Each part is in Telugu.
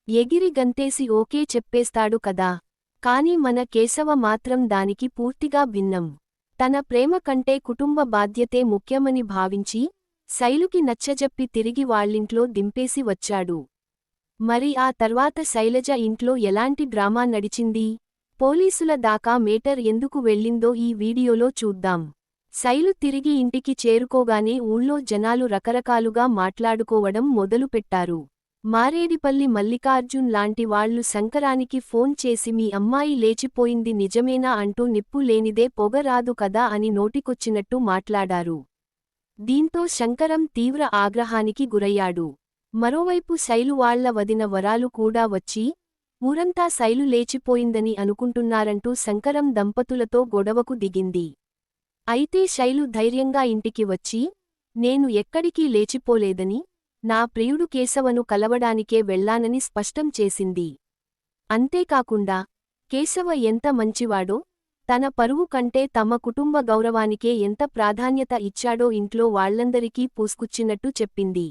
ఎగిరి గంతేసి ఓకే చెప్పేస్తాడు కదా. కాని మన కేశవ మాత్రం దానికి పూర్తిగా భిన్నం. తన ప్రేమ కంటే కుటుంబ బాధ్యతే ముఖ్యమని భావించి శైలుకి నచ్చజెప్పి తిరిగి వాళ్ళింట్లో దింపేసి వచ్చాడు. మరి ఆ తర్వాత శైలజ ఇంట్లో ఎలాంటి డ్రామా నడిచింది? పోలీసుల దాకా మేటర్ ఎందుకు వెళ్ళిందో ఈ వీడియోలో చూద్దాం. శైలు తిరిగి ఇంటికి చేరుకోగానే ఊళ్ళో జనాలు రకరకాలుగా మాట్లాడుకోవడం మొదలుపెట్టారు. మారేడిపల్లి మల్లికార్జున్ లాంటి వాళ్లు శంకరానికి ఫోన్ చేసి మీ అమ్మాయి లేచిపోయింది నిజమేనా అంటూ నిప్పు లేనిదే పొగ రాదు కదా అని నోటికొచ్చినట్టు మాట్లాడారు. దీంతో శంకరం తీవ్ర ఆగ్రహానికి గురయ్యాడు. మరోవైపు శైలు వాళ్ల వదిన వరాలు కూడా వచ్చి ఊరంతా శైలు లేచిపోయిందని అనుకుంటున్నారంటూ శంకరం దంపతులతో గొడవకు దిగింది. అయితే శైలు ధైర్యంగా ఇంటికి వచ్చి నేను ఎక్కడికీ లేచిపోలేదని, నా ప్రియుడు కేశవను కలవడానికే వెళ్లానని స్పష్టం చేసింది. అంతేకాకుండా కేశవ ఎంత మంచివాడో, తన పరువు కంటే తమ కుటుంబ గౌరవానికే ఎంత ప్రాధాన్యత ఇచ్చాడో ఇంట్లో వాళ్లందరికీ పూసుకుచ్చినట్టు చెప్పింది.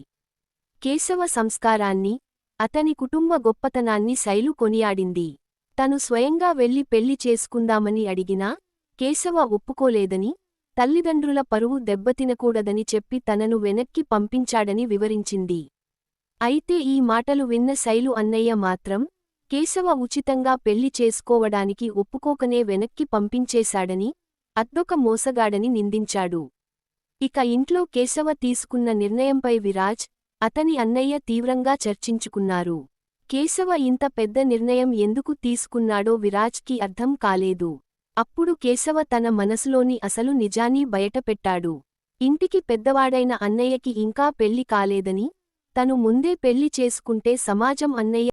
కేశవ సంస్కారాన్ని, అతని కుటుంబ గొప్పతనాన్ని శైలు కొనియాడింది. తను స్వయంగా వెళ్లి పెళ్లి చేసుకుందామని అడిగినా కేశవ ఒప్పుకోలేదని, తల్లిదండ్రుల పరువు దెబ్బతినకూడదని చెప్పి తనను వెనక్కి పంపించాడని వివరించింది. అయితే ఈ మాటలు విన్న శైలు అన్నయ్య మాత్రం కేశవ ఉచితంగా పెళ్లి చేసుకోవడానికి ఒప్పుకోకనే వెనక్కి పంపించేశాడని, అద్దొక మోసగాడని నిందించాడు. ఇక ఇంట్లో కేశవ తీసుకున్న నిర్ణయంపై విరాజ్, అతని అన్నయ్య తీవ్రంగా చర్చించుకున్నారు. కేశవ ఇంత పెద్ద నిర్ణయం ఎందుకు తీసుకున్నాడో విరాజ్కి అర్థం కాలేదు. అప్పుడు కేశవ తన మనసులోని అసలు నిజాన్ని బయటపెట్టాడు. ఇంటికి పెద్దవాడైన అన్నయ్యకి ఇంకా పెళ్లి కాలేదని, తను ముందే పెళ్లి చేసుకుంటే సమాజం అన్నయ్య